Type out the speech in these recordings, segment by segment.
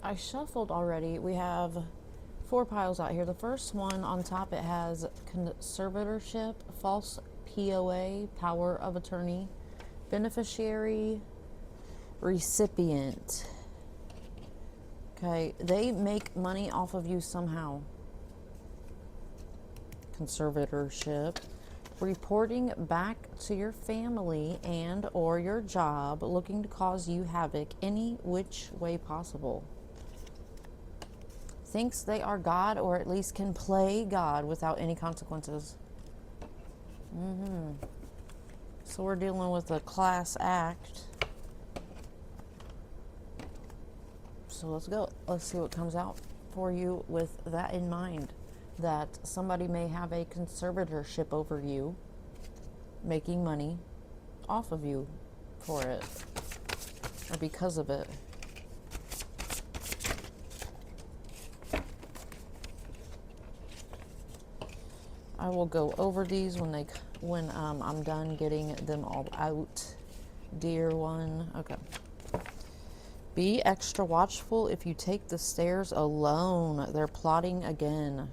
I shuffled already. We have 4 piles out here. The first one on top, it has conservatorship, false POA, power of attorney, beneficiary, recipient. Okay, they make money off of you somehow. Conservatorship, reporting back to your family and or your job, looking to cause you havoc any which way possible. Thinks they are God, or at least can play God without any consequences. So we're dealing with a class act. So let's go. Let's see what comes out for you with that in mind. That somebody may have a conservatorship over you, making money off of you for it, or because of it. I will go over these when I'm done getting them all out. Dear one, okay. Be extra watchful if you take the stairs alone. They're plotting again.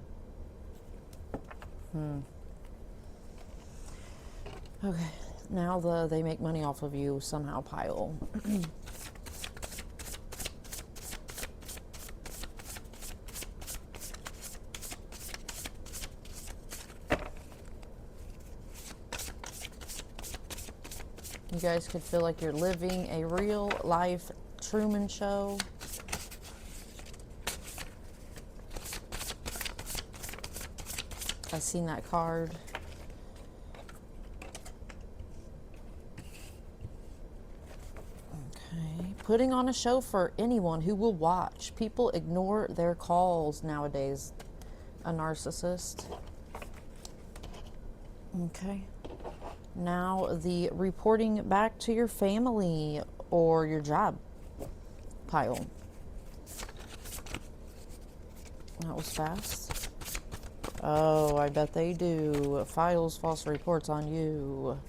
Okay, now they make money off of you somehow pile. You guys could feel like you're living a real life Truman Show. I've seen that card. Okay. Putting on a show for anyone who will watch. People ignore their calls nowadays. A narcissist. Okay. Now the reporting back to your family or your job pile. That was fast. Oh, I bet they do. Files false reports on you.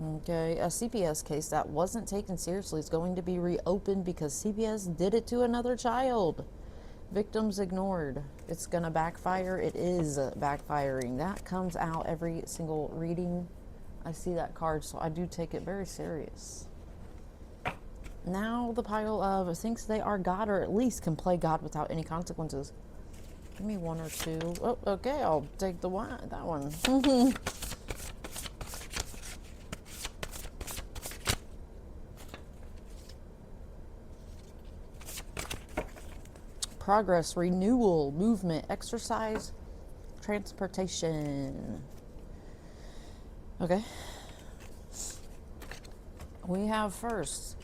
Okay, a CPS case that wasn't taken seriously is going to be reopened because CPS did it to another child. Victims ignored. It's gonna backfire. It is backfiring. That comes out every single reading. I see that card, so I do take it very serious. Now the pile of thinks they are God, or at least can play God without any consequences. Give me 1 or 2. Oh, okay, I'll take the one. That one. Progress, renewal, movement, exercise, transportation. Okay. We have first,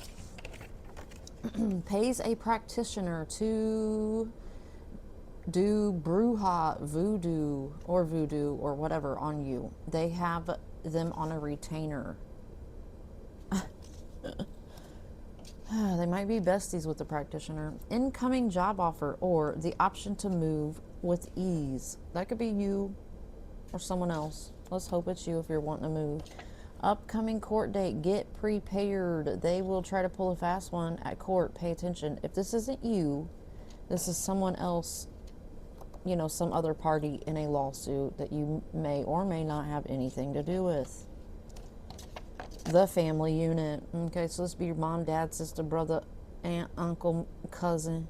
pays a practitioner to do voodoo or whatever on you. They have them on a retainer. They might be besties with the practitioner. Incoming job offer or the option to move with ease. That could be you or someone else. Let's hope it's you if you're wanting to move. Upcoming court date. Get prepared. They will try to pull a fast one at court. Pay attention. If this isn't you, this is someone else, you know, some other party in a lawsuit that you may or may not have anything to do with. The family unit. Okay, so this be your mom, dad, sister, brother, aunt, uncle, cousin.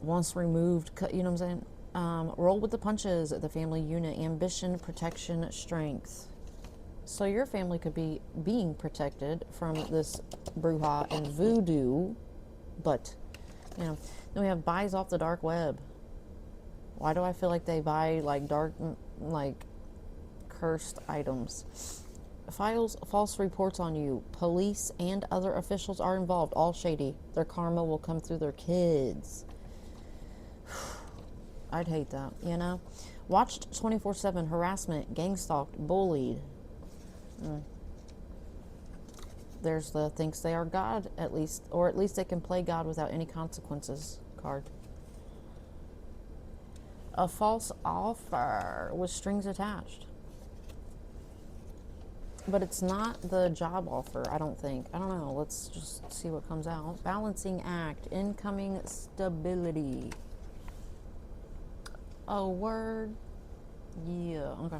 Once removed, you know what I'm saying? Roll with the punches. The family unit. Ambition, protection, strength. So your family could be being protected from this bruja and voodoo, but, you know. Then we have buys off the dark web. Why do I feel like they buy, like, dark, like, cursed items? Files false reports on you. Police and other officials are involved. All shady. Their karma will come through their kids. I'd hate that, you know? Watched 24/7. Harassment. Gang stalked. Bullied. There's the thinks they are God, at least. Or at least they can play God without any consequences card. A false offer with strings attached. But it's not the job offer, I don't think. I don't know. Let's just see what comes out. Balancing act. Incoming stability. Oh, word. Yeah, okay.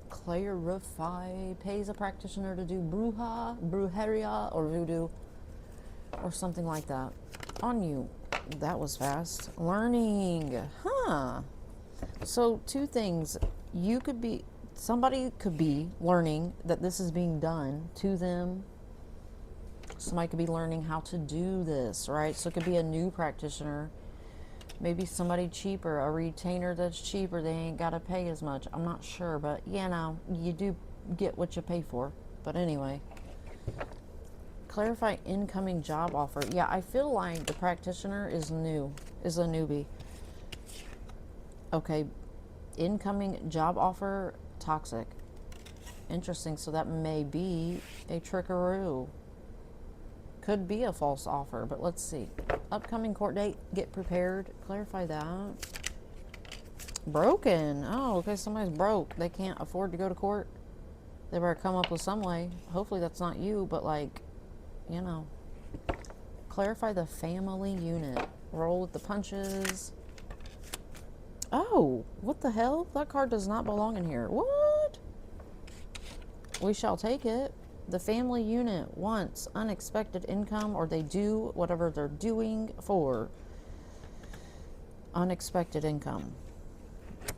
Clarify. Pays a practitioner to do brujeria, or voodoo, or something like that on you. That was fast. Learning. Huh. So, two things. Somebody could be learning that this is being done to them. Somebody could be learning how to do this, right? So it could be a new practitioner. Maybe somebody cheaper, a retainer that's cheaper. They ain't got to pay as much. I'm not sure, but you do get what you pay for. But anyway, clarify incoming job offer. Yeah, I feel like the practitioner is a newbie. Okay, incoming job offer, toxic. Interesting, so that may be a trickaroo. Could be a false offer, but let's see. Upcoming court date, get prepared. Clarify that. Broken. Oh, okay, somebody's broke. They can't afford to go to court. They better come up with some way. Hopefully that's not you, but like, you know. Clarify the family unit. Roll with the punches. Oh, what the hell? That card does not belong in here. What? We shall take it. The family unit wants unexpected income, or they do whatever they're doing for unexpected income.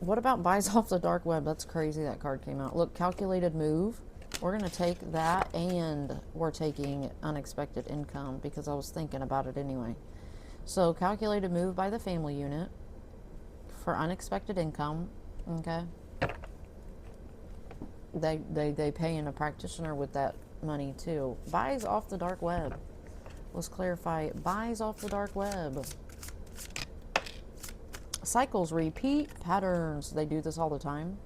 What about buys off the dark web? That's crazy that card came out. Look, calculated move. We're going to take that, and we're taking unexpected income because I was thinking about it anyway. So calculated move by the family unit for unexpected income. Okay. They pay in a practitioner with that money too. Buys off the dark web. Let's clarify. Buys off the dark web. Cycles, repeat patterns. They do this all the time.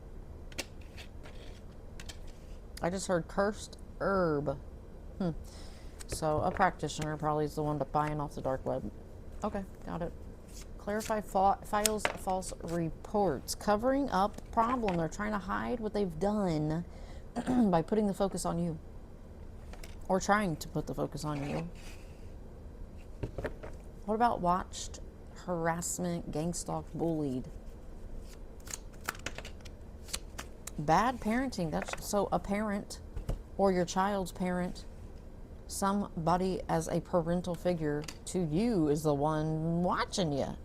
I just heard cursed herb. So a practitioner probably is the one buying off the dark web. Okay, got it. Clarify files false reports. Covering up problem. They're trying to hide what they've done by putting the focus on you. Or trying to put the focus on you. What about watched, harassment, gang-stalked, bullied? Bad parenting. That's so a parent or your child's parent, somebody as a parental figure to you is the one watching you,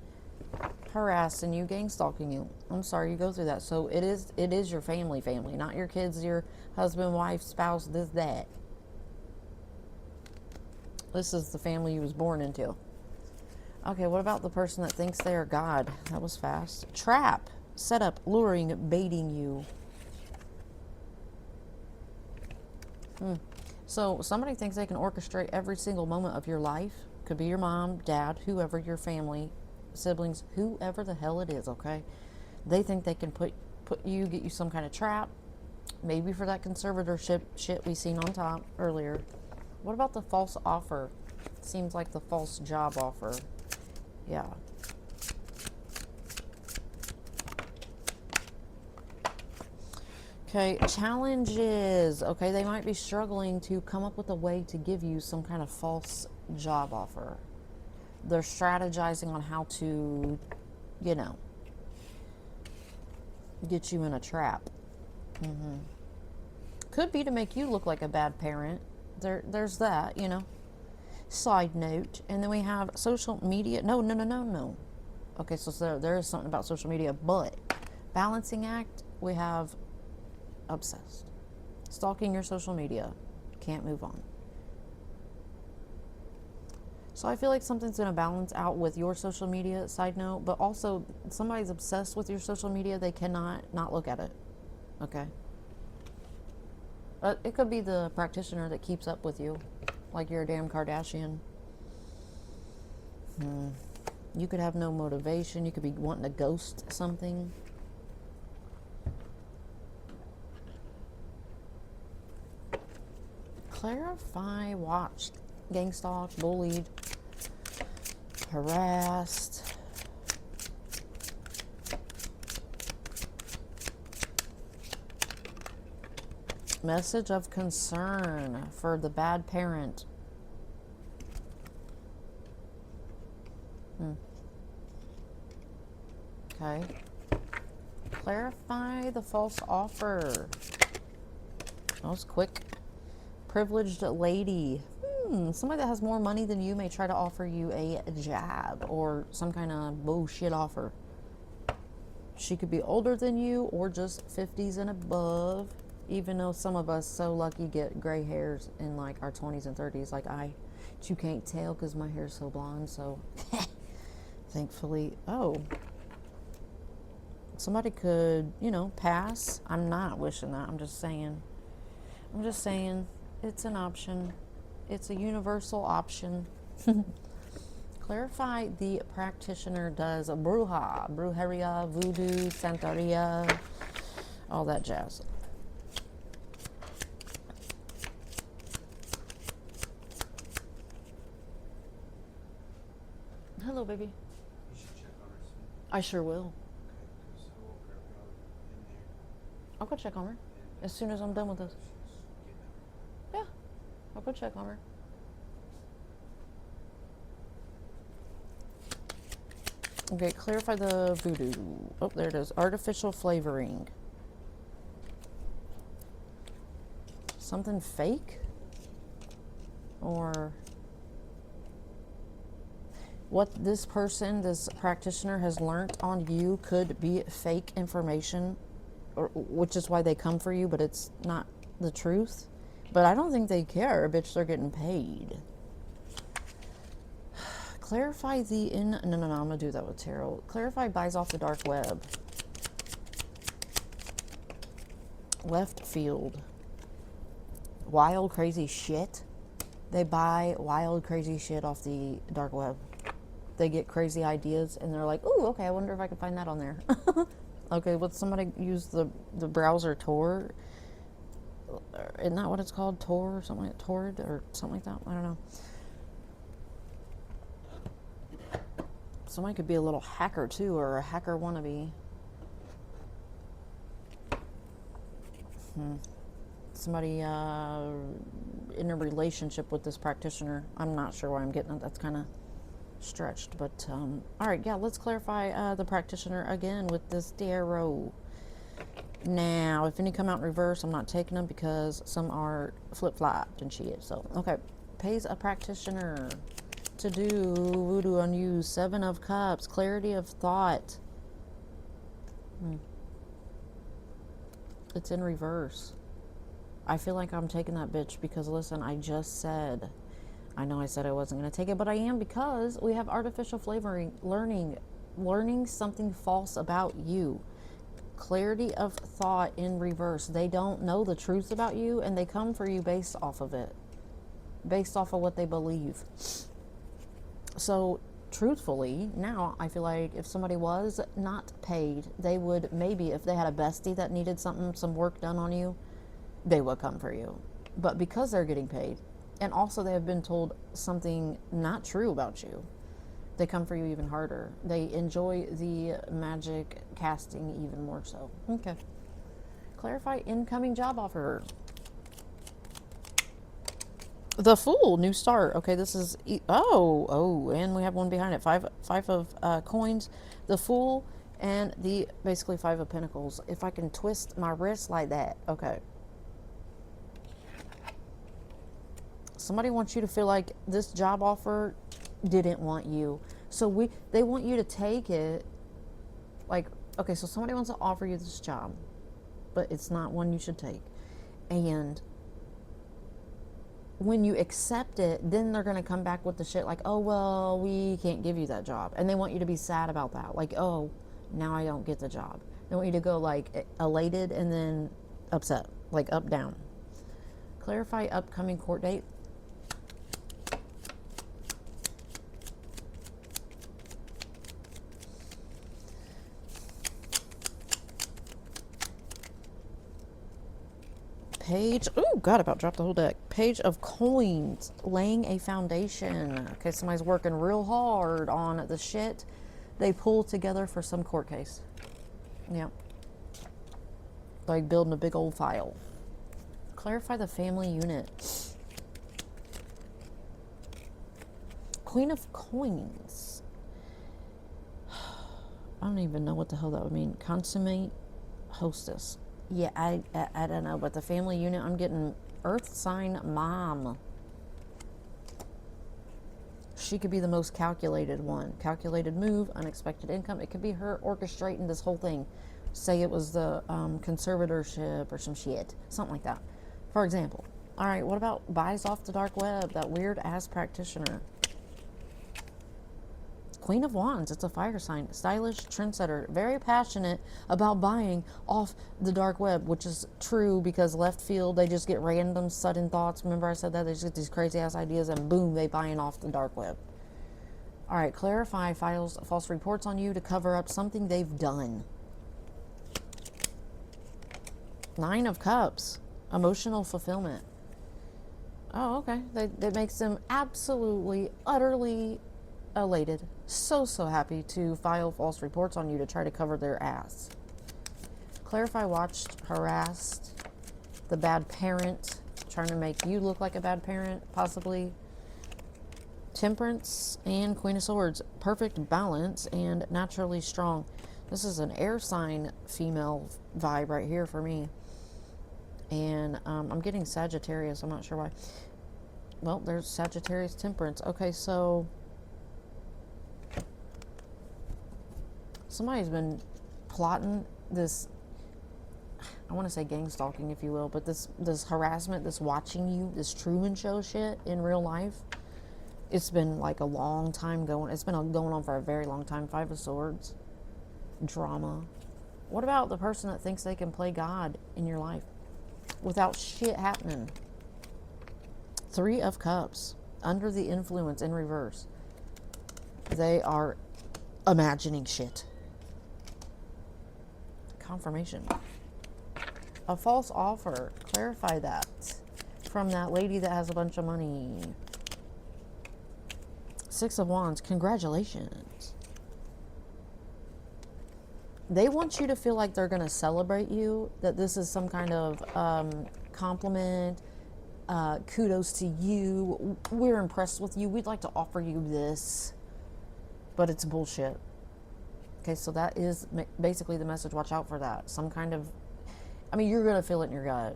harassing you, gang stalking you. I'm sorry you go through that. So it is your family, not your kids, your husband, wife, spouse, this, that. This is the family you was born into. Okay, what about the person that thinks they are God? That was fast. Trap, setup, luring, baiting you. So somebody thinks they can orchestrate every single moment of your life. Could be your mom, dad, whoever, your family, siblings, whoever the hell it is, okay? They think they can put you, get you some kind of trap. Maybe for that conservatorship shit we seen on top earlier. What about the false offer? Seems like the false job offer. Yeah. Okay, challenges. Okay, they might be struggling to come up with a way to give you some kind of false job offer. They're strategizing on how to, you know, get you in a trap. Could be to make you look like a bad parent. There's that, you know. Side note. And then we have social media. No. Okay, so there is something about social media, but balancing act, we have obsessed. Stalking your social media. Can't move on. So I feel like something's going to balance out with your social media, side note, but also somebody's obsessed with your social media. They cannot not look at it. Okay. It could be the practitioner that keeps up with you, like you're a damn Kardashian. You could have no motivation. You could be wanting to ghost something. Clarify, watched, gang stalked, bullied, harassed. Message of concern for the bad parent. Okay. Clarify the false offer. That was quick. Privileged lady. Somebody that has more money than you may try to offer you a job or some kind of bullshit offer. She could be older than you or just 50s and above, even though some of us so lucky get gray hairs in like our 20s and 30s like I. But you can't tell because my hair's so blonde, so thankfully. Oh. Somebody could, you know, pass. I'm not wishing that. I'm just saying. It's an option. It's a universal option. Clarify the practitioner does brujeria, voodoo, santeria, all that jazz. Hello, baby. You should check on her soon. I sure will. Okay, because I woke her up in there. I'll go check on her as soon as I'm done with this. She's getting up. Yeah, I'll go check on her. Okay, clarify the voodoo. Oh, there it is. Artificial flavoring. Something fake? Or what this person, this practitioner has learned on you could be fake information, or which is why they come for you, but it's not the truth. But I don't think they care, bitch, they're getting paid. Clarify the no, I'm gonna do that with tarot. Clarify buys off the dark web. Left field. Wild, crazy shit. They buy wild, crazy shit off the dark web. They get crazy ideas and they're like, ooh, okay, I wonder if I can find that on there. Okay, would somebody use the browser Tor? Isn't that what it's called? Tor or something like that? Torrid or something like that? I don't know. Somebody could be a little hacker too, or a hacker wannabe. Somebody in a relationship with this practitioner. I'm not sure why I'm getting it. That's kind of stretched, but all right, yeah, let's clarify the practitioner again with this tarot. Now, if any come out in reverse, I'm not taking them because some are flip-flopped and shit. So, okay, pays a practitioner to do voodoo on you. 7 of Cups, clarity of thought. It's in reverse. I feel like I'm taking that bitch because, listen, I just said, I know I said I wasn't going to take it, but I am, because we have artificial flavoring, learning something false about you. Clarity of thought in reverse. They don't know the truth about you, and they come for you based off of it, based off of what they believe. So, truthfully, now I feel like if somebody was not paid, they would maybe, if they had a bestie that needed something, some work done on you, they would come for you. But because they're getting paid, and also they have been told something not true about you, they come for you even harder. They enjoy the magic casting even more so. Okay. Clarify incoming job offer. The Fool, new start. Okay, this is and we have one behind it. Five of coins, the Fool, and the basically 5 of Pentacles. If I can twist my wrist like that, okay. Somebody wants you to feel like this job offer didn't want you, so they want you to take it. Like, okay, so somebody wants to offer you this job, but it's not one you should take, and when you accept it, then they're going to come back with the shit like, oh, well, we can't give you that job. And they want you to be sad about that. Like, oh, now I don't get the job. They want you to go like elated and then upset, like up, down. Clarify upcoming court date. Page, oh god, about dropped the whole deck. Page of Coins, laying a foundation. Okay, somebody's working real hard on the shit they pull together for some court case. Yeah. Like building a big old file. Clarify the family unit. Queen of Coins. I don't even know what the hell that would mean. Consummate hostess. Yeah, I don't know, but the family unit, I'm getting earth sign mom. She could be the most calculated one. Calculated move, unexpected income. It could be her orchestrating this whole thing. Say it was the conservatorship or some shit. Something like that. For example. All right, what about buys off the dark web? That weird ass practitioner. Queen of Wands, it's a fire sign. Stylish, trendsetter, very passionate about buying off the dark web, which is true because left field, they just get random, sudden thoughts. Remember I said that? They just get these crazy ass ideas and boom, they buying off the dark web. All right, clarify files false reports on you to cover up something they've done. 9 of Cups, emotional fulfillment. Oh, okay. That makes them absolutely, utterly elated. So happy to file false reports on you to try to cover their ass. Clarify watched, harassed, the bad parent, trying to make you look like a bad parent, possibly. Temperance and Queen of Swords, perfect balance and naturally strong. This is an air sign female vibe right here for me. And I'm getting Sagittarius, I'm not sure why. Well, there's Sagittarius, Temperance. Okay, so somebody's been plotting this, I want to say gang stalking, if you will, but this harassment, this watching you, this Truman Show shit in real life. It's been like a long time going. It's been going on for a very long time. 5 of Swords. Drama. What about the person that thinks they can play God in your life without shit happening? 3 of Cups. Under the influence in reverse. They are imagining shit. Confirmation. A false offer. Clarify that. From that lady that has a bunch of money. 6 of Wands. Congratulations. They want you to feel like they're going to celebrate you, that this is some kind of compliment, kudos to you, we're impressed with you, we'd like to offer you this, but it's bullshit. Okay, so that is basically the message. Watch out for that. Some kind of, I mean, you're going to feel it in your gut,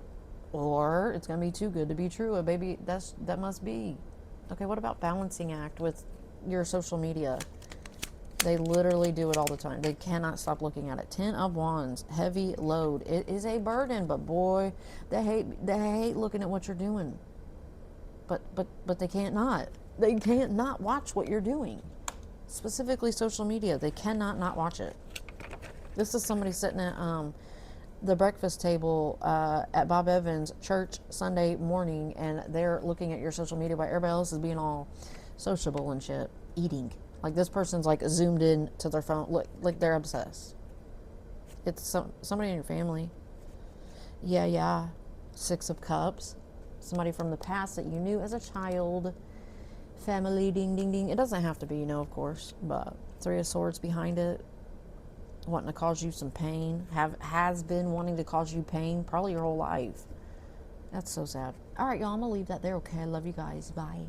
or it's going to be too good to be true. Baby, that must be. Okay, what about balancing act with your social media? They literally do it all the time. They cannot stop looking at it. 10 of Wands, heavy load. It is a burden, but boy, they hate looking at what you're doing. But they can't not. They can't not watch what you're doing. Specifically social media. They cannot not watch it. This is somebody sitting at the breakfast table at Bob Evans' church Sunday morning, and they're looking at your social media while everybody else is being all sociable and shit, eating. Like this person's like zoomed in to their phone, look like they're obsessed. It's somebody in your family. Yeah. 6 of Cups. Somebody from the past that you knew as a child. Family, ding, ding, ding. It doesn't have to be, of course, but 3 of Swords behind it. Wanting to cause you some pain. Has been wanting to cause you pain probably your whole life. That's so sad. All right, y'all, I'm going to leave that there, okay? I love you guys. Bye.